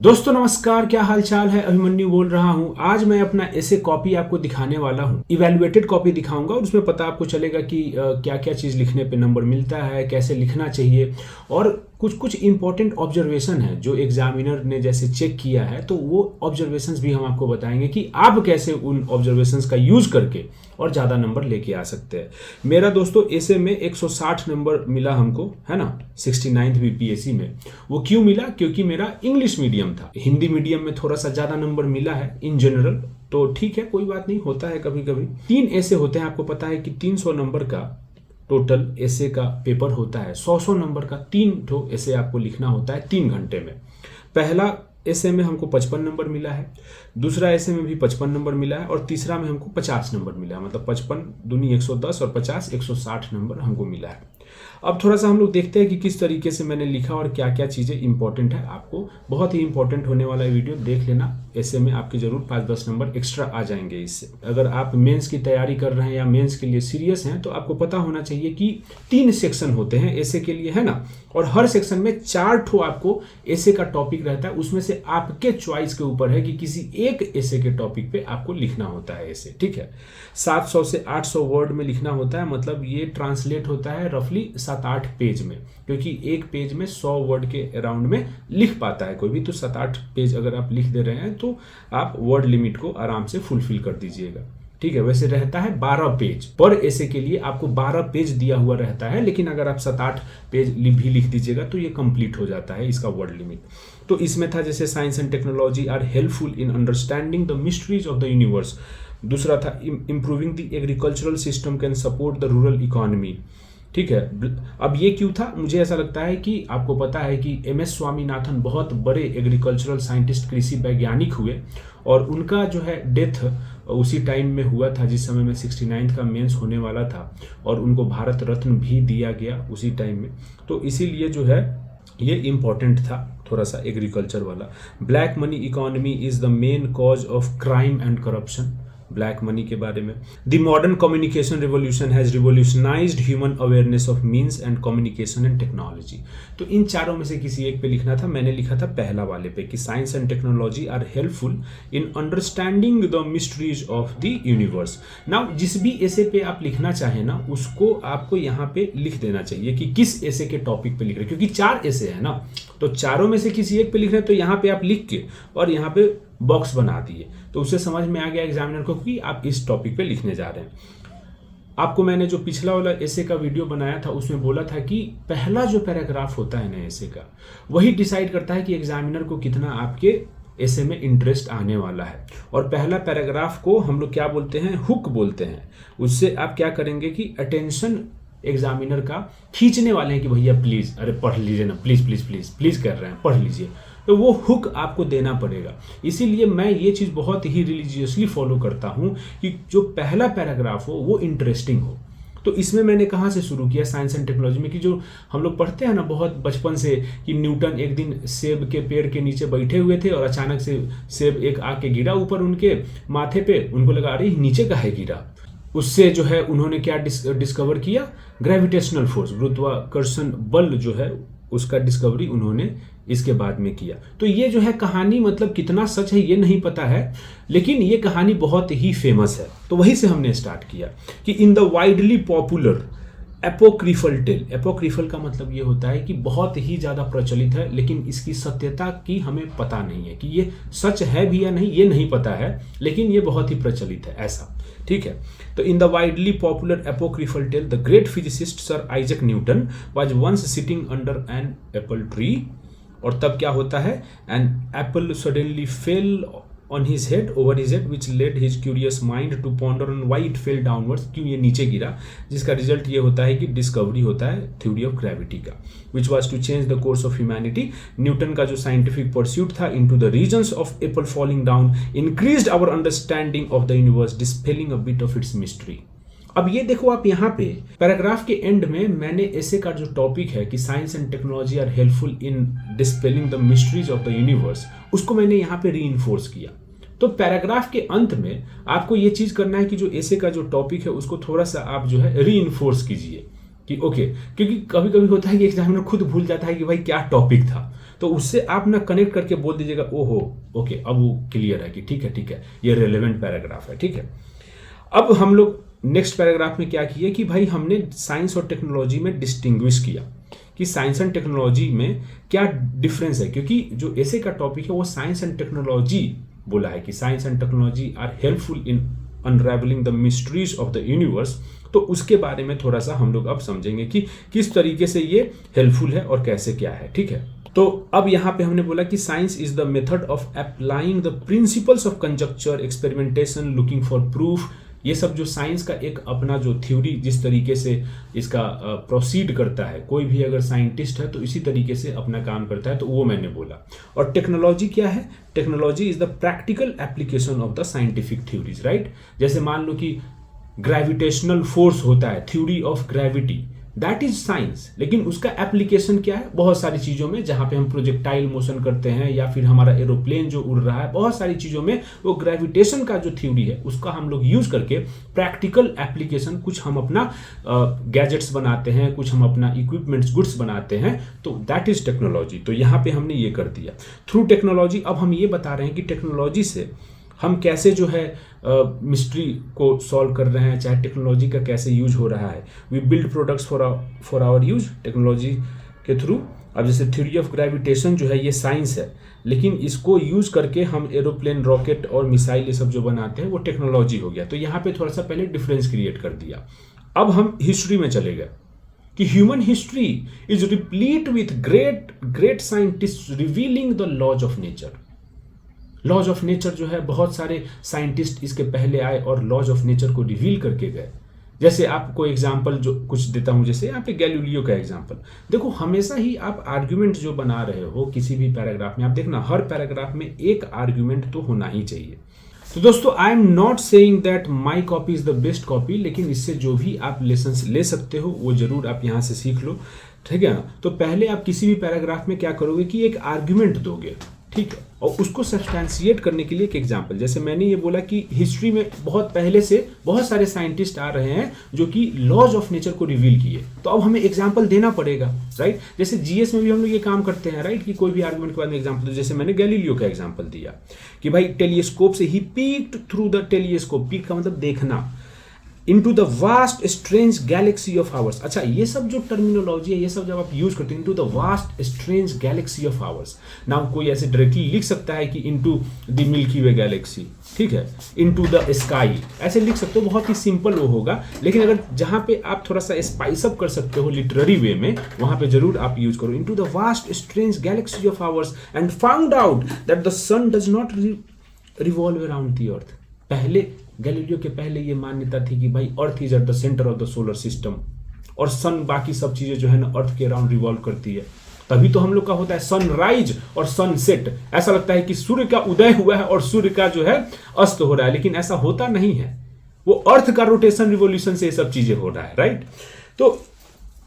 दोस्तों नमस्कार, क्या हाल चाल है। अभिमन्यु बोल रहा हूं। आज मैं अपना ऐसे कॉपी आपको दिखाने वाला हूं। इवैल्यूएटेड कॉपी दिखाऊंगा और उसमें पता आपको चलेगा कि क्या क्या चीज़ लिखने पे नंबर मिलता है, कैसे लिखना चाहिए और कुछ कुछ इंपॉर्टेंट ऑब्जर्वेशन है जो एग्जामिनर ने जैसे चेक किया है, तो वो ऑब्जर्वेशंस भी हम आपको बताएंगे कि आप कैसे उन ऑब्जर्वेशंस का यूज करके और ज़्यादा नंबर लेके आ सकते हैं। मेरा दोस्तों ऐसे में 160 नंबर मिला हमको, है ना, 69th बीपीएससी में। वो क्यों मिला? क्योंकि मेरा इंग्लिश मीडियम था। हिंदी मीडियम में थोड़ा सा ज़्यादा नंबर मिला है इन जनरल, तो ठीक है, कोई बात नहीं, होता है कभी कभी। 3 ऐसे होते हैं, आपको पता है कि 300 नंबर का टोटल ऐसे का पेपर होता है। 100 नंबर का 3 ठो ऐसे आपको लिखना होता है 3 घंटे में। पहला ऐसे में हमको 55 नंबर मिला है, दूसरा ऐसे में भी 55 नंबर मिला है और तीसरा में हमको 50 नंबर मिला है। मतलब 55 दूनी 110 और 50 160 नंबर हमको मिला है। अब थोड़ा सा हम लोग देखते हैं कि किस तरीके से मैंने लिखा और क्या क्या चीज़ें इंपॉर्टेंट है। आपको बहुत ही इंपॉर्टेंट होने वाला वीडियो देख लेना, ऐसे में आपके जरूर 5-10 नंबर एक्स्ट्रा आ जाएंगे इससे। अगर आप मेंस की तैयारी कर रहे हैं या मेंस के लिए सीरियस हैं तो आपको पता होना चाहिए कि 3 सेक्शन होते हैं ऐसे के लिए, है ना, और हर सेक्शन में 4 ठो आपको ऐसे का टॉपिक रहता है। उसमें से आपके चॉइस के ऊपर है कि किसी एक ऐसे के टॉपिक पे आपको लिखना होता है ऐसे, ठीक है। 700 से 800 वर्ड में लिखना होता है, मतलब ये ट्रांसलेट होता है रफली 7-8 पेज में, क्योंकि एक पेज में 100 वर्ड के अराउंड में लिख पाता है कोई भी। तो 7-8 पेज अगर आप लिख दे रहे हैं तो आप वर्ड लिमिट को आराम से फुलफिल कर दीजिएगा, ठीक है। वैसे रहता है 12 पेज पर ऐसे के लिए, आपको 12 पेज दिया हुआ रहता है, लेकिन अगर आप 7-8 पेज भी लिख दीजिएगा तो ये कंप्लीट हो जाता है इसका वर्ड लिमिट। तो इसमें था जैसे science and technology are helpful in understanding the mysteries of the universe. दूसरा था improving the agricultural system can support the rural economy, ठीक है। अब ये क्यों था? मुझे ऐसा लगता है कि आपको पता है कि MS स्वामीनाथन बहुत बड़े एग्रीकल्चरल साइंटिस्ट, कृषि वैज्ञानिक हुए और उनका जो है डेथ उसी टाइम में हुआ था जिस समय में 69th का मेंस होने वाला था, और उनको भारत रत्न भी दिया गया उसी टाइम में। तो इसीलिए जो है ये इम्पॉर्टेंट था थोड़ा सा एग्रीकल्चर वाला। Black money economy is the main cause of crime and corruption, black money के बारे में। The modern communication revolution has revolutionised human awareness of means and communication and technology. तो इन चारों में से किसी एक पे लिखना था। मैंने लिखा था पहला वाले पे कि science and technology are helpful in understanding the mysteries of the universe. Now जिस भी ऐसे पे आप लिखना चाहें ना, उसको आपको यहाँ पे लिख देना चाहिए कि किस ऐसे के टॉपिक पे लिख रहे हैं, क्योंकि 4 ऐसे है ना, तो चारों में से किसी एक पे लिख रहे हैं। तो यहाँ पे आप लिख के और यहाँ पे बॉक्स बना दिए, तो उसे समझ में आ गया एग्जामिनर को कि आप इस टॉपिक पे लिखने जा रहे हैं। आपको मैंने जो पिछला वाला ऐसे का वीडियो बनाया था उसमें बोला था कि पहला जो पैराग्राफ होता है ना ऐसे का, वही डिसाइड करता है कि एग्जामिनर को कितना आपके ऐसे में इंटरेस्ट आने वाला है। और पहला पैराग्राफ को हम लोग क्या बोलते हैं? हुक बोलते हैं। उससे आप क्या करेंगे कि अटेंशन एग्जामिनर का खींचने वाले हैं कि भैया प्लीज, अरे पढ़ लीजिए ना, प्लीज प्लीज प्लीज प्लीज कर रहे हैं, पढ़ लीजिए। तो वो हुक आपको देना पड़ेगा। इसीलिए मैं ये चीज़ बहुत ही रिलीजियसली फॉलो करता हूँ कि जो पहला पैराग्राफ हो वो इंटरेस्टिंग हो। तो इसमें मैंने कहाँ से शुरू किया? साइंस एंड टेक्नोलॉजी में, कि जो हम लोग पढ़ते हैं ना बहुत बचपन से कि न्यूटन एक दिन सेब के पेड़ के नीचे बैठे हुए थे और अचानक से सेब एक आके गिरा ऊपर उनके माथे पे। उनको लगा अरे नीचे का है गिरा। उससे जो है उन्होंने क्या डिस्कवर किया? ग्रेविटेशनल फोर्स, गुरुत्वाकर्षण बल जो है उसका डिस्कवरी उन्होंने इसके बाद में किया। तो ये जो है कहानी, मतलब कितना सच है ये नहीं पता है, लेकिन ये कहानी बहुत ही फेमस है। तो वहीं से हमने स्टार्ट किया कि in the widely popular apocryphal tale. Apocryphal का मतलब ये होता है कि बहुत ही ज़्यादा प्रचलित है, लेकिन इसकी सत्यता की हमें पता नहीं है कि ये सच है भी या नहीं, ये नहीं पता है, लेकिन ये बहुत ही प्रचलित है ऐसा, ठीक है। तो in the widely popular apocryphal tale the great physicist sir Isaac Newton was once sitting under an apple tree. और तब क्या होता है? An apple suddenly fell on his head, over his head, which led his curious mind to ponder on why it fell downwards, क्यों ये नीचे गिरा, जिसका रिजल्ट ये होता है कि डिस्कवरी होता है थ्योरी ऑफ ग्रेविटी का, which was to change the course of humanity। Newton का जो साइंटिफिक परस्यूट था into the regions of apple falling down increased our understanding of the universe, dispelling a bit of its mystery। अब ये देखो आप यहाँ पे पैराग्राफ के एंड में मैंने ऐसे का जो टॉपिक है कि science and technology are helpful in dispelling the mysteries of the universe, उसको मैंने यहाँ पे रीइंफोर्स किया। तो पैराग्राफ के अंत में आपको ये चीज करना है कि जो ऐसे का जो टॉपिक है उसको थोड़ा सा आप जो है रीइंफोर्स कीजिए कि ओके, क्योंकि कभी कभी होता है कि एग्जामिनर खुद भूल जाता है कि भाई क्या टॉपिक था। तो उससे आप ना कनेक्ट करके बोल दीजिएगा ओहो ओके, अब वो क्लियर है कि ठीक है ये रेलेवेंट पैराग्राफ है। ठीक है, अब हम लोग नेक्स्ट पैराग्राफ में क्या किए कि भाई हमने साइंस और टेक्नोलॉजी में डिस्टिंग्विश किया कि साइंस एंड टेक्नोलॉजी में क्या डिफरेंस है, क्योंकि जो ऐसे का टॉपिक है वो साइंस एंड टेक्नोलॉजी बोला है कि science and technology are helpful in unravelling the mysteries of the universe. तो उसके बारे में थोड़ा सा हम लोग अब समझेंगे कि किस तरीके से ये हेल्पफुल है और कैसे क्या है। ठीक है, तो अब यहाँ पे हमने बोला कि science is the method of applying the principles of conjuncture, experimentation, looking for proof. ये सब जो साइंस का एक अपना जो थ्योरी जिस तरीके से इसका प्रोसीड करता है, कोई भी अगर साइंटिस्ट है तो इसी तरीके से अपना काम करता है, तो वो मैंने बोला। और टेक्नोलॉजी क्या है? Technology is the practical application of the scientific theories, right. जैसे मान लो कि ग्रेविटेशनल फोर्स होता है, theory of gravity, that is science, लेकिन उसका एप्लीकेशन क्या है? बहुत सारी चीजों में, जहां पे हम प्रोजेक्टाइल मोशन करते हैं या फिर हमारा एरोप्लेन जो उड़ रहा है, बहुत सारी चीजों में वो ग्रेविटेशन का जो थ्योरी है उसका हम लोग यूज करके प्रैक्टिकल एप्लीकेशन, कुछ हम अपना गैजेट्स बनाते हैं, कुछ हम अपना इक्विपमेंट्स, गुड्स बनाते हैं, तो दैट इज टेक्नोलॉजी। तो यहाँ पे हमने ये कर दिया थ्रू टेक्नोलॉजी। अब हम ये बता रहे हैं कि टेक्नोलॉजी से हम कैसे जो है मिस्ट्री को सॉल्व कर रहे हैं, चाहे टेक्नोलॉजी का कैसे यूज हो रहा है। We build products for our use technology के थ्रू। अब जैसे थ्योरी ऑफ ग्रेविटेशन जो है ये साइंस है, लेकिन इसको यूज करके हम एरोप्लेन, रॉकेट और मिसाइल ये सब जो बनाते हैं वो टेक्नोलॉजी हो गया। तो यहाँ पे थोड़ा सा पहले डिफरेंस क्रिएट कर दिया। अब हम हिस्ट्री में चले गए कि human history is replete with great scientist revealing the laws of nature. Laws of nature जो है, बहुत सारे साइंटिस्ट इसके पहले आए और लॉज ऑफ नेचर को रिवील करके गए। जैसे आपको एग्जांपल जो कुछ देता हूं, जैसे यहाँ पे गैलीलियो का एग्जांपल देखो। हमेशा ही आप आर्ग्यूमेंट जो बना रहे हो किसी भी पैराग्राफ में, आप देखना हर पैराग्राफ में एक आर्ग्यूमेंट तो होना ही चाहिए। तो दोस्तों, I am not saying that my copy is the best copy, लेकिन इससे जो भी आप लेसन्स ले सकते हो वो जरूर आप यहाँ से सीख लो, ठीक है ना। तो पहले आप किसी भी पैराग्राफ में क्या करोगे कि एक आर्ग्यूमेंट दोगे, ठीक है, और उसको सब्सटैंशिएट करने के लिए एक एग्जांपल। जैसे मैंने ये बोला कि हिस्ट्री में बहुत पहले से बहुत सारे साइंटिस्ट आ रहे हैं जो कि लॉज ऑफ नेचर को रिवील किए, तो अब हमें एग्जांपल देना पड़ेगा, राइट। जैसे जीएस में भी हम लोग ये काम करते हैं, राइट, कि कोई भी आर्गुमेंट के बाद में एग्जांपल दो। जैसे मैंने गैलीलियो का एग्जांपल दिया कि भाई टेलीस्कोप से ही peeked through the telescope, peek का मतलब देखना, into the vast strange galaxy of ours. अच्छा, ये सब जो टर्मिनोलॉजी है, ये सब जब आप यूज करते हैं, into the vast strange galaxy of hours, now कोई ऐसे डायरेक्टली लिख सकता है कि into the milky way Galaxy, ठीक है, इनटू द स्काई, ऐसे लिख सकते हो, बहुत ही सिंपल वो होगा। लेकिन अगर जहां पे आप थोड़ा सा स्पाइस अप कर सकते हो लिटरेरी वे में, वहां पे जरूर आप यूज करो, into the vast strange galaxy of ours and found out that the sun does not revolve around the earth. पहले गैलीलियो के पहले ये मान्यता थी कि भाई earth is at the centre of the solar system और सन, बाकी सब चीजें जो है ना अर्थ के अराउंड रिवॉल्व करती है। तभी तो हम लोग का होता है सनराइज और सनसेट, ऐसा लगता है कि सूर्य का उदय हुआ है और सूर्य का जो है अस्त हो रहा है, लेकिन ऐसा होता नहीं है, वो अर्थ का रोटेशन रिवोल्यूशन से ये सब चीजें हो रहा है, राइट। तो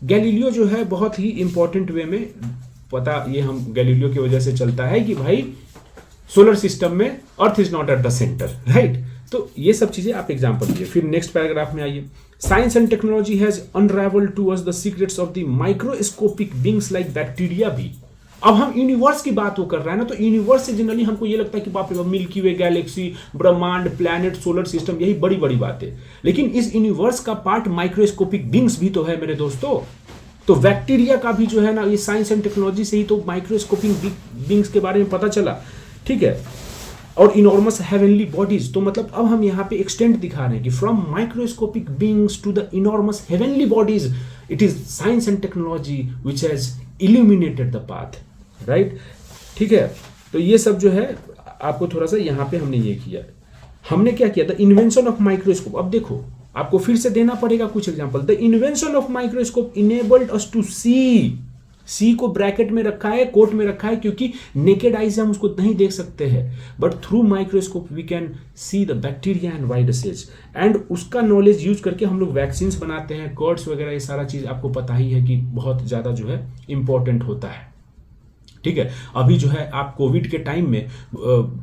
गैलीलियो जो है बहुत ही इंपॉर्टेंट वे में पता, ये हम गैलीलियो की वजह से चलता है कि भाई सोलर सिस्टम में earth is not at the centre, right. तो ये सब चीजें आप एग्जांपल दिए। फिर नेक्स्ट पैराग्राफ में आइए, science and technology has unravelled to us the secrets of the microscopic beings like bacteria भी। अब हम यूनिवर्स की बात वो कर रहे हैं ना, तो यूनिवर्स से जनरली हमको ये लगता है कि बाप रे बाप, मिल्की वे गैलेक्सी, ब्रह्मांड, प्लैनेट, सोलर सिस्टम, यही बड़ी बड़ी बातें। लेकिन इस यूनिवर्स का पार्ट माइक्रोस्कोपिक बीइंग्स भी तो है मेरे दोस्तों। तो बैक्टीरिया का भी जो है ना, ये साइंस एंड टेक्नोलॉजी से ही तो माइक्रोस्कोपिक बीइंग्स के बारे में पता चला, ठीक है। और इनॉर्मस हेवनली बॉडीज, तो मतलब अब हम यहाँ पे एक्सटेंड दिखा रहे हैं कि from microscopic beings to the enormous heavenly bodies, it is science and technology which has illuminated the path, right, ठीक है। तो ये सब जो है आपको थोड़ा सा यहाँ पे हमने ये किया। हमने क्या किया, द इन्वेंशन ऑफ माइक्रोस्कोप। अब देखो, आपको फिर से देना पड़ेगा कुछ example. The invention of microscope enabled us to see को ब्रैकेट में रखा है, कोट में रखा है, क्योंकि नेकेड आई से हम उसको नहीं देख सकते हैं, but through microscope we can see the bacteria and viruses, and उसका नॉलेज यूज करके हम लोग वैक्सीन बनाते हैं, कर्ड्स वगैरह, ये सारा चीज आपको पता ही है कि बहुत ज्यादा जो है इंपॉर्टेंट होता है, ठीक है। अभी जो है आप कोविड के टाइम में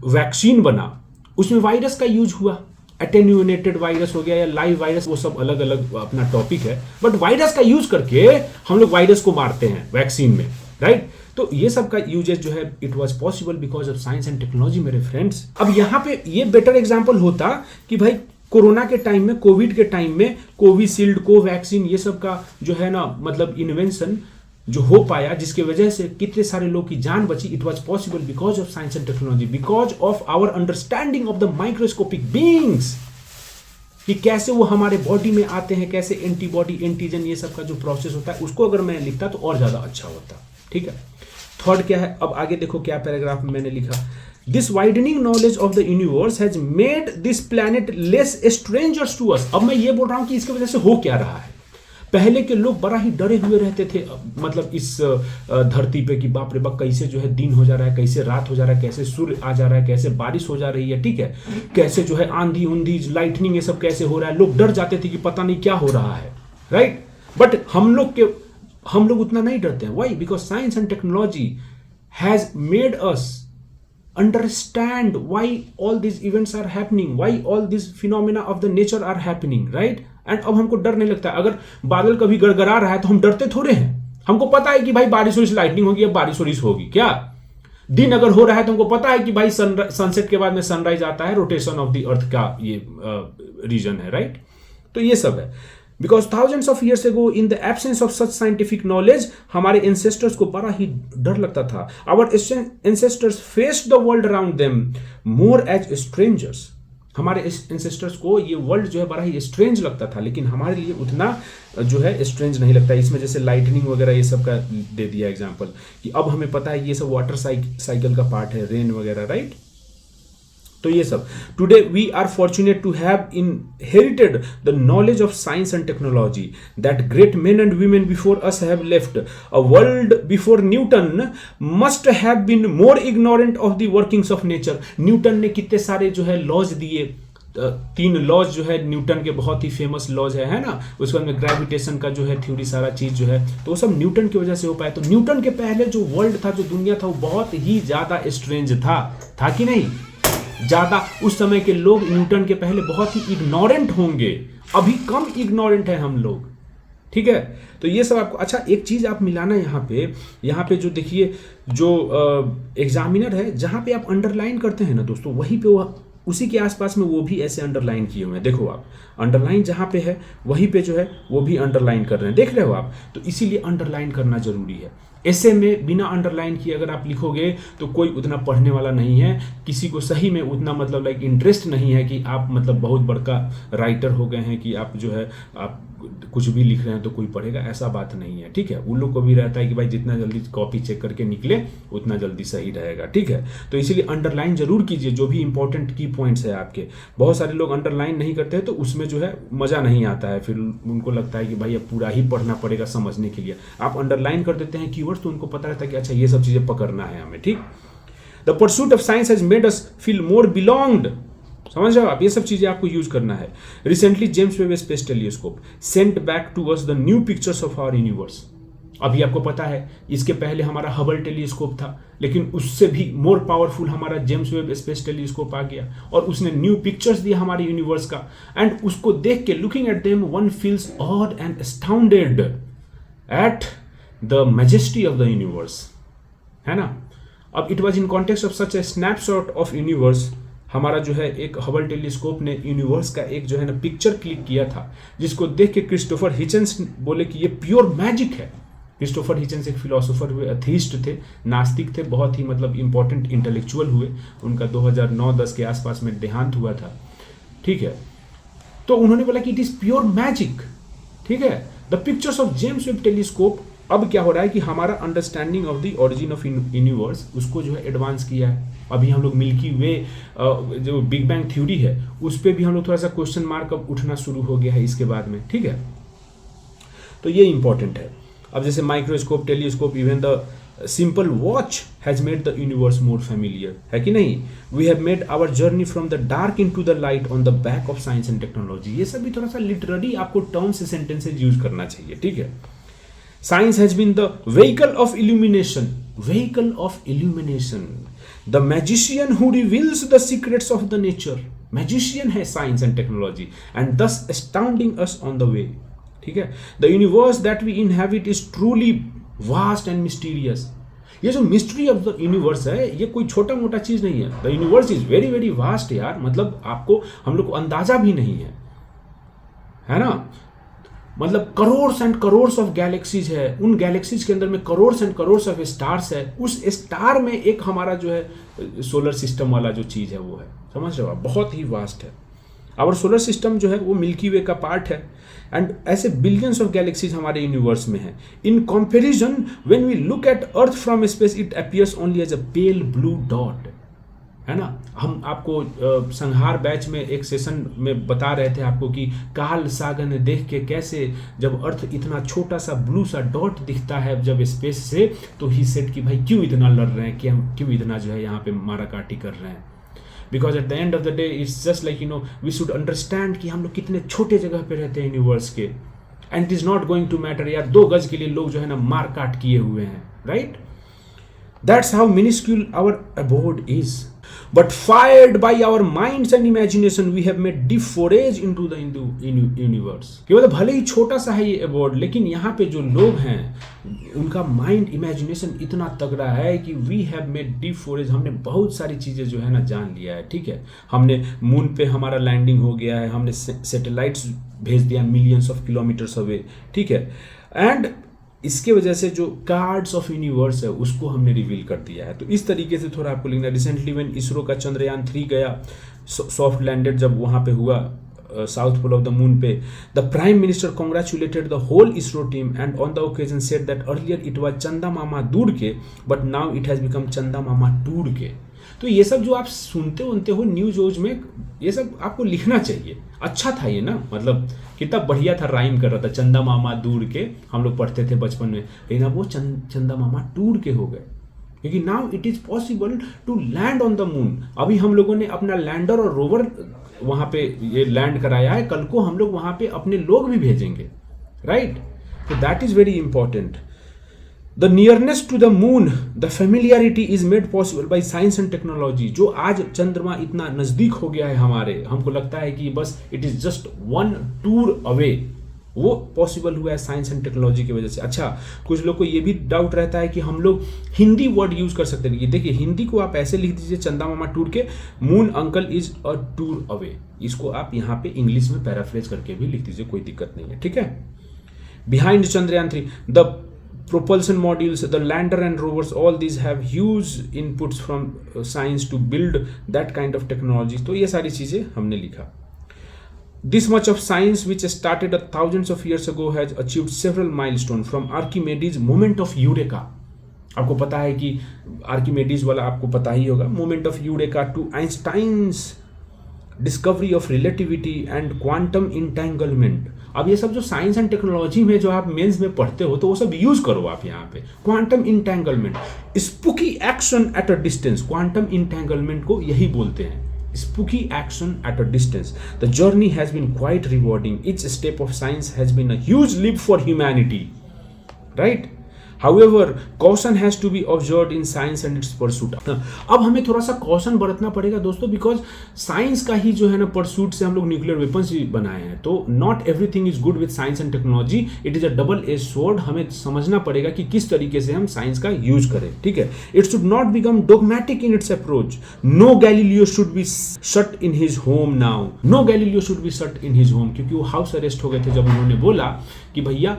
वैक्सीन बना, उसमें वायरस का यूज हुआ, एटेन्यूएटेड वायरस हो गया या लाइव वायरस, वो सब अलग अलग अपना टॉपिक है, बट वायरस का यूज करके हम लोग वायरस को मारते हैं वैक्सीन में, राइट तो ये सब का यूजेज जो है it was possible because of science and technology मेरे फ्रेंड्स। अब यहाँ पे ये बेटर एग्जांपल होता कि भाई कोरोना के टाइम में, कोविड के टाइम में कोविशील्ड, कोवैक्सीन, ये सब का जो है ना मतलब इन्वेंशन जो हो पाया, जिसकी वजह से कितने सारे लोग की जान बची, it was possible because of science and technology, because of our understanding of the microscopic beings, कि कैसे वो हमारे बॉडी में आते हैं, कैसे एंटीबॉडी, एंटीजन, ये सब का जो प्रोसेस होता है, उसको अगर मैं लिखता तो और ज्यादा अच्छा होता। ठीक है, थर्ड क्या है, अब आगे देखो क्या पैराग्राफ में मैंने लिखा। This widening knowledge of the universe has made this planet less strangers to us. अब मैं ये बोल रहा हूं कि इसकी वजह से हो क्या रहा है। पहले के लोग बड़ा ही डरे हुए रहते थे, मतलब इस धरती पे कि बाप रे बाप कैसे जो है दिन हो जा रहा है, कैसे रात हो जा रहा है, कैसे सूर्य आ जा रहा है, कैसे बारिश हो जा रही है, ठीक है, कैसे जो है आंधी उंधी लाइटनिंग ये सब कैसे हो रहा है। लोग डर जाते थे कि पता नहीं क्या हो रहा है, राइट। बट हम लोग उतना नहीं डरते हैं। Why? Because science and technology has made us understand why all these events are happening, why all these phenomena of the nature are happening, right? And अब हमको डर नहीं लगता। अगर बादल कभी गड़गड़ा रहा है तो हम डरते थोड़े हैं, हमको पता है कि भाई बारिश हो, लाइटनिंग होगी, अब बारिश होरिश होगी। क्या दिन अगर हो रहा है तो हमको पता है कि भाई सनसेट के बाद में सनराइज आता है, रोटेशन ऑफ द अर्थ का ये रीजन है, राइट। तो ये सब है। Because thousands of years ago in the absence of such scientific knowledge, हमारे एंसेस्टर्स को बड़ा ही डर लगता था। Our ancestors faced the world around them more as strangers. हमारे एंसेस्टर्स को ये वर्ल्ड जो है बड़ा ही स्ट्रेंज लगता था, लेकिन हमारे लिए उतना जो है स्ट्रेंज नहीं लगता। इसमें जैसे लाइटनिंग वगैरह ये सब का दे दिया एग्जाम्पल, कि अब हमें पता है ये सब वाटर साइकिल का पार्ट है, रेन वगैरह, राइट। तो ये सब today we are fortunate to have inherited the knowledge of science and technology that great men and women before us have left. A world before Newton must have been more ignorant of the workings of nature. Newton ने कितने सारे जो है laws दिए, 3 laws जो है Newton के बहुत ही फेमस लॉज है ना। उसके बाद में ग्रेविटेशन का जो है थ्योरी, सारा चीज जो है, तो वो सब न्यूटन की वजह से हो पाया। तो न्यूटन के पहले जो वर्ल्ड था, जो दुनिया था, वो बहुत ही ज्यादा स्ट्रेंज था कि नहीं? ज्यादा उस समय के लोग न्यूटन के पहले बहुत ही इग्नोरेंट होंगे, अभी कम इग्नोरेंट है हम लोग, ठीक है। तो ये सब आपको, अच्छा एक चीज आप मिलाना यहाँ पे जो देखिए, जो एग्जामिनर है, जहां पे आप अंडरलाइन करते हैं ना दोस्तों, वहीं पे वो उसी के आसपास में वो भी ऐसे अंडरलाइन किए हुए हैं। देखो आप अंडरलाइन जहां पे है वहीं पे जो है वो भी अंडरलाइन कर रहे हैं, देख रहे हो आप। तो इसीलिए अंडरलाइन करना जरूरी है। ऐसे में बिना अंडरलाइन किए अगर आप लिखोगे तो कोई उतना पढ़ने वाला नहीं है, किसी को सही में उतना मतलब लाइक इंटरेस्ट नहीं है कि आप मतलब बहुत बड़का राइटर हो गए हैं कि आप जो है आप कुछ भी लिख रहे हैं तो कोई पढ़ेगा, ऐसा बात नहीं है, ठीक है। उन लोग को भी रहता है कि भाई जितना जल्दी कॉपी चेक करके निकले उतना जल्दी सही रहेगा, ठीक है। तो इसीलिए अंडरलाइन जरूर कीजिए जो भी इंपॉर्टेंट की पॉइंट्स है आपके। बहुत सारे लोग अंडरलाइन नहीं करते हैं तो उसमें जो है मजा नहीं आता है, फिर उनको लगता है कि भाई अब पूरा ही पढ़ना पड़ेगा समझने के लिए। आप अंडरलाइन कर देते हैं कीवर्ड्स तो उनको पता रहता है कि अच्छा ये सब चीजें पकड़ना है हमें, ठीक। The pursuit of science has made us feel more belonged, समझ रहे हो आप, ये सब चीजें आपको यूज करना है। Recently James Webb space telescope sent back to us the new pictures of our universe. अभी आपको पता है इसके पहले हमारा हबल टेलीस्कोप था, लेकिन उससे भी मोर पावरफुल हमारा जेम्स वेब स्पेस टेलीस्कोप आ गया और उसने न्यू पिक्चर्स दिया हमारे यूनिवर्स का। एंड उसको देख के looking at them one feels odd and astounded at the majesty of the universe, है ना। अब it was in context of such A snapshot of universe. हमारा जो है एक हबल टेलीस्कोप ने यूनिवर्स का एक जो है ना पिक्चर क्लिक किया था, जिसको देख के क्रिस्टोफर हिचन्स बोले कि ये प्योर मैजिक है। क्रिस्टोफर हिचन्स एक फिलोसोफर हुए, अथीस्ट थे, नास्तिक थे, बहुत ही मतलब इंपॉर्टेंट इंटेलेक्चुअल हुए। उनका 2009-10 के आसपास में देहांत हुआ था, ठीक है। तो उन्होंने बोला कि इट इज प्योर मैजिक, ठीक है। The pictures of James Webb telescope, अब क्या हो रहा है कि हमारा understanding of the origin of universe उसको जो है एडवांस किया है। अभी हम लोग मिल्की वे जो बिग बैंग थ्योरी है उस पर भी हम लोग थोड़ा सा क्वेश्चन मार्क अब उठना शुरू हो गया है इसके बाद में, ठीक है। तो ये इंपॉर्टेंट है। अब जैसे microscope, telescope, even the simple watch has made the universe more familiar, है कि नहीं। We have made our journey from the dark into the light on the back of science and technology. ये सब भी थोड़ा सा literary आपको terms से सेंटेंसेज यूज करना चाहिए, ठीक है। Science has been the vehicle of illumination. Vehicle of illumination. The magician who reveals the secrets of the nature. Magician है science and technology, and thus astounding us on the way. ठीक है. The universe that we inhabit is truly vast and mysterious. ये जो mystery of the universe है ये कोई छोटा मोटा चीज नहीं है। The universe is very very vast यार, मतलब आपको हम लोग को अंदाजा भी नहीं है ना। मतलब crores and crores of galaxies है, उन गैलेक्सीज के अंदर में crores and crores of stars है, उस स्टार में एक हमारा जो है सोलर सिस्टम वाला जो चीज है वो है, समझ रहे हो आप, बहुत ही वास्ट है। और सोलर सिस्टम जो है वो मिल्की वे का पार्ट है एंड ऐसे बिलियंस ऑफ गैलेक्सीज हमारे यूनिवर्स में है। In comparison when we look at earth from space it appears only as a pale blue dot, है ना। हम आपको संहार बैच में एक सेशन में बता रहे थे आपको कि कार्ल सागन ने देख के कैसे जब अर्थ इतना छोटा सा ब्लू सा डॉट दिखता है जब स्पेस से, तो ही सेड कि भाई क्यों इतना लड़ रहे हैं, कि हम क्यों इतना जो है यहाँ पे माराकाटी कर रहे हैं। Because at the end of the day it's just like we should understand कि हम लोग कितने छोटे जगह पे रहते हैं यूनिवर्स के, and it is not going to matter यार 2 गज के लिए लोग जो है ना मार काट किए हुए हैं, right. That's how minuscule our abode is, but fired by our minds and imagination we have made deep forays into the universe। कि मतलब भले ही छोटा सा है ये अबोर्ड, लेकिन यहाँ पे जो लोग हैं उनका माइंड इमेजिनेशन इतना तगड़ा है कि we have made deep forays, हमने बहुत सारी चीज़ें जो है ना जान लिया है, ठीक है। हमने मून पे हमारा लैंडिंग हो गया है, हमने सैटेलाइट्स भेज दिया मिलियंस ऑफ किलोमीटर्स अवे, ठीक है। एंड इसके वजह से जो कार्ड्स ऑफ यूनिवर्स है उसको हमने रिवील कर दिया है। तो इस तरीके से थोड़ा आपको लिखना। रिसेंटली व्हेन इसरो का चंद्रयान 3 गया, सॉफ्ट लैंडेड जब वहाँ पे हुआ south pole of the moon पे, the prime minister congratulated the whole ISRO team and on the occasion said that earlier it was चंदा मामा दूर के but now it has become चंदा मामा टूर के। तो ये सब जो आप सुनते हो न्यूज वोज में, ये सब आपको लिखना चाहिए। अच्छा था ये ना, मतलब कितना बढ़िया था, राइम कर रहा था, चंदा मामा दूर के हम लोग पढ़ते थे बचपन में, लेकिन अब वो चंदा मामा टूर के हो गए, क्योंकि now it is possible to land on the moon. अभी हम लोगों ने अपना लैंडर और रोवर वहाँ पे ये लैंड कराया है, कल को हम लोग वहाँ पे अपने लोग भी भेजेंगे, राइट। तो that is very important. The nearness to the moon, the familiarity is made possible by science and technology। जो आज चंद्रमा इतना नजदीक हो गया है हमारे, हमको लगता है कि बस it is just 1 tour away, वो पॉसिबल हुआ है साइंस एंड टेक्नोलॉजी की वजह से। अच्छा, कुछ लोग को ये भी डाउट रहता है कि हम लोग हिंदी वर्ड यूज कर सकते हैं। देखिए हिंदी को आप ऐसे लिख दीजिए, चंदा मामा टूर के, moon uncle is a tour away. इसको आप यहाँ पे इंग्लिश में पैराफ्रेज करके भी लिख दीजिए, कोई दिक्कत नहीं है, ठीक है। Behind Chandrayaan 3 the propulsion modules, the lander and rovers, all these have huge inputs from science to build that kind of technology। तो ये सारी चीजें हमने लिखा। This much of science which started thousands of years ago has achieved several milestones from Archimedes moment of Eureka। आपको पता है कि आर्किमेडीज वाला आपको पता ही होगा, moment of eureka, to Einstein's discovery of relativity and quantum entanglement. अब ये सब जो साइंस एंड टेक्नोलॉजी में जो आप मेंस में पढ़ते हो तो वो सब यूज करो आप यहाँ पे। Quantum entanglement, spooky action at a distance, quantum entanglement को यही बोलते हैं, spooky action at a distance. The journey has been quite rewarding, each step of science has been a huge leap for humanity, right. However, caution has to be observed in science and its pursuit। अब हमें थोड़ा सा caution बरतना पड़ेगा दोस्तों, because science का ही जो है ना परसूट से हम लोग न्यूक्लियर वेपन्स भी बनाए हैं। तो not everything is good with science and technology, it is a double edge sword. हमें समझना पड़ेगा कि किस तरीके से हम साइंस का यूज करें, ठीक है। It should not become dogmatic in its approach. No Galileo should be shut in his home now, no Galileo should be shut in his home, क्योंकि वो हाउस अरेस्ट हो गए थे जब उन्होंने बोला कि भैया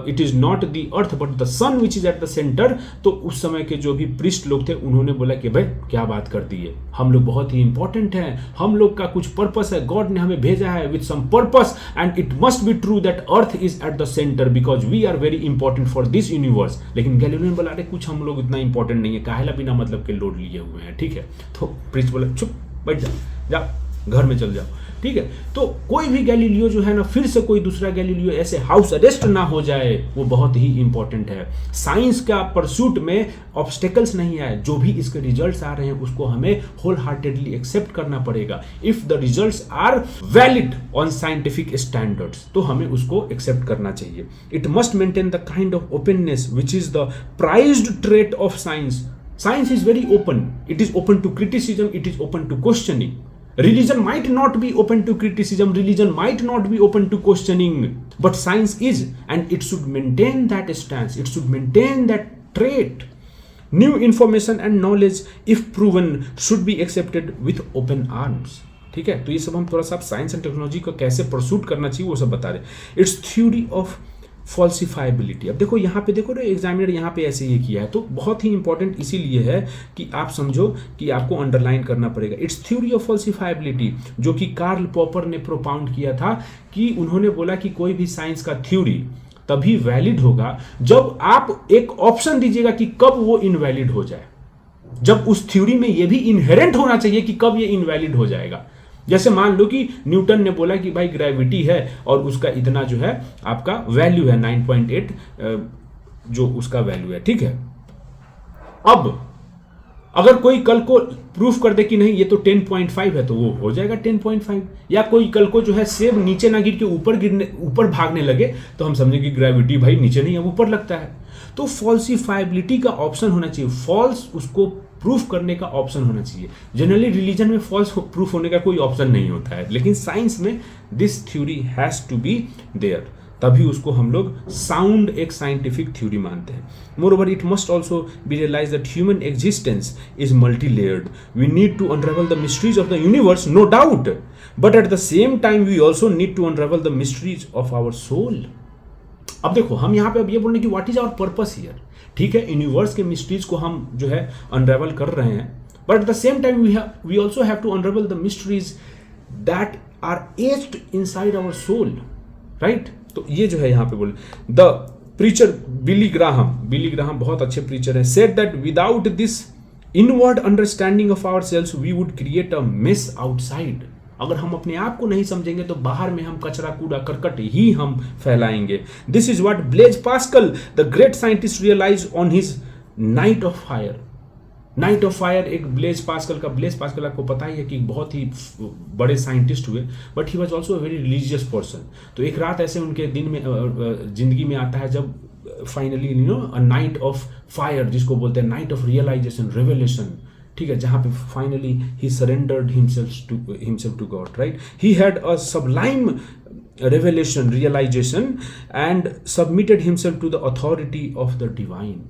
it is not the earth but the sun which is at the centre. तो उस समय के जो भी प्रिस्ट लोग थे उन्होंने बोला कि भाई क्या बात कर दी है, हम लोग बहुत ही इंपॉर्टेंट हैं, हम लोग का कुछ पर्पस है, गॉड ने हमें भेजा है with some purpose and it must be true that earth is at the centre because we are very important for this universe. लेकिन गैलीलियो ने बोला अरे कुछ हम लोग इतना इंपॉर्टेंट नहीं है, काहेला बिना मतलब के लोड लिए हुए हैं, ठीक है। तो प्रिस्ट बोला चुप बैठ जाओ, जाओ घर में चल जाओ, ठीक है। तो कोई भी गैलीलियो जो है ना फिर से कोई दूसरा गैलीलियो ऐसे हाउस अरेस्ट ना हो जाए, वो बहुत ही इंपॉर्टेंट है। साइंस का परसूट में ऑब्स्टेकल्स नहीं आए, जो भी इसके रिजल्ट्स आ रहे हैं उसको हमें होल हार्टेडली एक्सेप्ट करना पड़ेगा। If the results are valid on scientific standards तो हमें उसको एक्सेप्ट करना चाहिए। It must maintain the kind of openness which is the prized trait of science. Science is very open. It is open to criticism. It is open to questioning. Religion might not be open to criticism, religion might not be open to questioning, but science is, and it should maintain that stance, it should maintain that trait. New information and knowledge, if proven, should be accepted with open arms. ठीक है, तो ये सब हम थोड़ा सा science and technology को कैसे परसूट करना चाहिए वो सब बता रहे। It's theory of falsifiability. अब देखो यहाँ पे, देखो एग्जामिनर यहाँ पे ऐसे ये किया है, तो बहुत ही इंपॉर्टेंट इसीलिए है कि आप समझो कि आपको अंडरलाइन करना पड़ेगा। इट्स थ्योरी ऑफ फॉल्सिफाइबिलिटी, जो कि कार्ल पॉपर ने प्रोपाउंड किया था, कि उन्होंने बोला कि कोई भी साइंस का थ्योरी तभी वैलिड होगा जब आप एक ऑप्शन दीजिएगा कि कब वो इनवैलिड हो जाए, जब उस थ्योरी में ये भी इनहेरेंट होना चाहिए कि कब ये इनवैलिड हो जाएगा। जैसे मान लो कि न्यूटन ने बोला कि भाई ग्रेविटी है और उसका इतना जो है आपका वैल्यू है 9.8 जो उसका वैल्यू है, ठीक है। अब अगर कोई कल को प्रूफ कर दे कि नहीं ये तो 10.5 है, तो वो हो जाएगा 10.5। या कोई कल को जो है सेब नीचे ना गिर के ऊपर भागने लगे, तो हम समझेंगे कि ग्रेविटी भाई नीचे नहीं है ऊपर लगता है। तो फॉल्सिफाइबिलिटी का ऑप्शन होना चाहिए, फॉल्स उसको प्रूफ करने का ऑप्शन होना चाहिए। जनरली रिलीजन में फॉल्स प्रूफ होने का कोई ऑप्शन नहीं होता है, लेकिन साइंस में this theory has to be there, तभी उसको हम लोग साउंड एक साइंटिफिक थ्योरी मानते हैं। Moreover it must also be realise that human existence is multi layered, we need to unravel the mysteries of the universe, no doubt, but at the same time we also need to unravel the mysteries of our soul. अब देखो हम यहाँ पे अब ये बोल रहे हैं कि what is our purpose here, ठीक है, यूनिवर्स के मिस्ट्रीज को हम जो है अनरेवल कर रहे हैं, but at the same time we also have to unravel the mysteries that are aged inside our soul, right. तो ये जो है यहाँ पे बोले द प्रीचर बिली ग्राहम बहुत अच्छे प्रीचर हैं, said that without this inward understanding of our selves we would create a mess outside. अगर हम अपने आप को नहीं समझेंगे तो बाहर में हम कचरा कूड़ा करकट ही हम फैलाएंगे। This is what Blaise Pascal the great scientist realise on his night of fire. Night of fire एक ब्लेज पास्कल आपको पता ही है कि बहुत ही बड़े साइंटिस्ट हुए, but he was also a very religious person. तो एक रात ऐसे उनके दिन में जिंदगी में आता है जब finally you know a night of fire, जिसको बोलते हैं नाइट ऑफ रियलाइजेशन, रेवलेशन, ठीक है, जहां पे finally he surrendered himself to God, right. He had a sublime revelation, realization and submitted himself to the authority of the divine।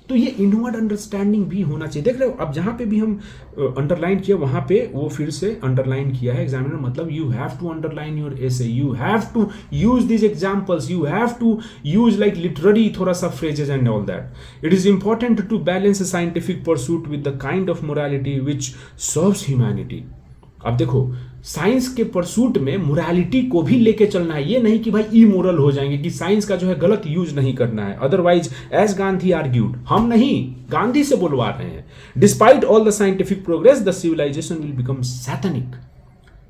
तो ये inward understanding भी होना चाहिए। देख रहे हो अब जहां पे भी हम अंडरलाइन किया वहां पे वो फिर से अंडरलाइन किया है एग्जामिनर, मतलब you have to underline your essay, you have to use this examples, you have to use like literary थोड़ा सा phrases and all that. It is important to balance scientific pursuit with the kind of morality which serves humanity. अब देखो science के pursuit में morality को भी लेके चलना है, ये नहीं कि भाई इमोरल हो जाएंगे, कि साइंस का जो है गलत यूज नहीं करना है। अदरवाइज एज गांधी आर्ग्यूड, हम नहीं गांधी से बुलवा रहे हैं, despite all the scientific progress the civilisation will become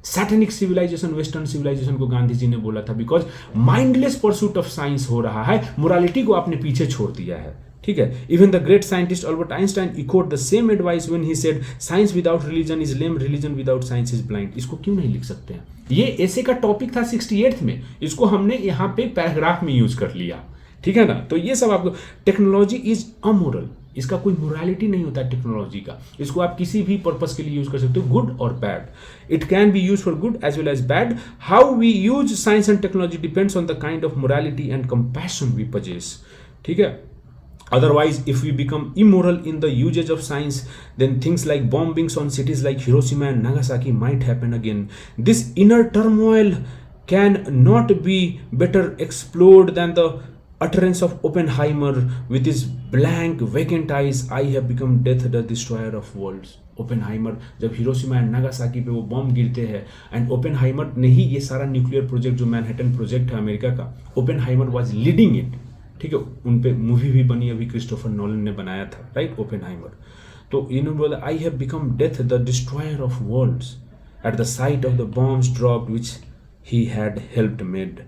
satanic civilisation, western civilisation को गांधी जी ने बोला था, because mindless pursuit of science हो रहा है, मोरालिटी को आपने पीछे छोड़ दिया है, ठीक है। Even the great scientist Albert Einstein echoed the same advice when he said science without religion is lame, religion without science is blind. इसको क्यों नहीं लिख सकते हैं? ये ऐसे का टॉपिक था 68th में, इसको हमने यहाँ पे पैराग्राफ में यूज कर लिया, ठीक है ना। तो ये सब आपको, टेक्नोलॉजी इज अमोरल, इसका कोई मोरालिटी नहीं होता है टेक्नोलॉजी का, इसको आप किसी भी पर्पस के लिए यूज कर सकते हो, गुड और bad. It can be use for good as well as bad. How we use science and technology depends on the kind of morality and compassion we possess, ठीक है। Otherwise, if we become immoral in the usage of science, then things like bombings on cities like Hiroshima and Nagasaki might happen again. This inner turmoil can not be better explored than the utterance of Oppenheimer with his blank, vacant eyes, I have become death, the destroyer of worlds. Oppenheimer जब Hiroshima and Nagasaki पे वो bomb गिरते हैं, and Oppenheimer ने ही ये सारा nuclear project जो Manhattan project है अमेरिका का, ओपेनहाइमर वाज लीडिंग इट, ठीक है। उन पे मूवी भी बनी, अभी क्रिस्टोफर नोलन ने बनाया था, राइट, ओपेनहाइमर। तो इन्होंने बोला I have become death the destroyer of worlds at the sight of the bombs dropped which he had helped made.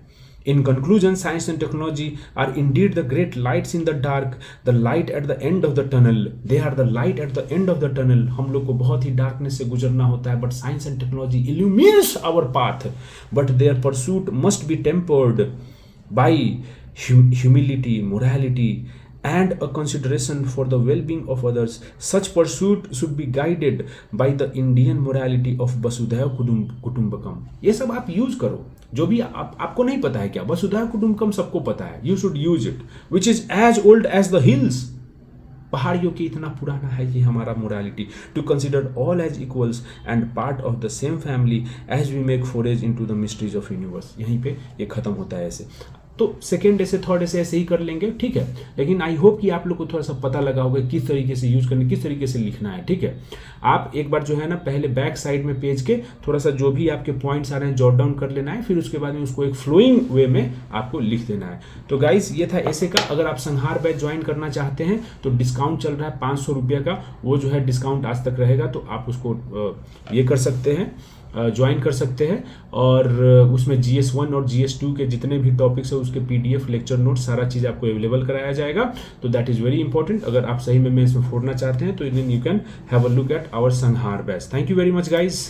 In conclusion, science and technology are indeed the great lights in the dark, the light at the end of the tunnel. They are the light at the end of the tunnel. हम लोग को बहुत ही darkness से गुजरना होता है, but science and technology illumines our path. But their pursuit must be tempered by humility, morality, and a consideration for the well-being of others. Such pursuit should be guided by the Indian morality of Vasudhaiva Kutumbakam. ये सब आप use करो, जो भी आपको नहीं पता है क्या, वसुधैव कुटुंबकम सबको पता है, you should use it, which is as old as the hills. पहाड़ियों की इतना पुराना है ये हमारा morality. To consider all as equals and part of the same family as we make forays into the mysteries of universe. यहीं पे ये खत्म होता है ऐसे. तो सेकेंड ऐसे थर्ड ऐसे ऐसे ही कर लेंगे, ठीक है. लेकिन आई होप कि आप लोग को थोड़ा सा पता लगा होगा किस तरीके से यूज करना, किस तरीके से लिखना है, ठीक है. आप एक बार जो है ना पहले बैक साइड में पेज के थोड़ा सा जो भी आपके पॉइंट्स आ रहे हैं जॉट डाउन कर लेना है, फिर उसके बाद में उसको एक फ्लोइंग वे में आपको लिख देना है. तो गाइस ये था ऐसे का. अगर आप संहार बैच ज्वाइन करना चाहते हैं तो डिस्काउंट चल रहा है 500 रुपये का, वो जो है डिस्काउंट आज तक रहेगा, तो आप उसको ये कर सकते हैं, ज्वाइन कर सकते हैं. और उसमें GS1 और GS2 के जितने भी टॉपिक्स है उसके PDF लेक्चर नोट सारा चीज़ आपको अवेलेबल कराया जाएगा. तो दैट इज़ वेरी इंपॉर्टेंट. अगर आप सही में इसमें फोड़ना चाहते हैं तो then you can have a look at our संहार batch. Thank you very much guys.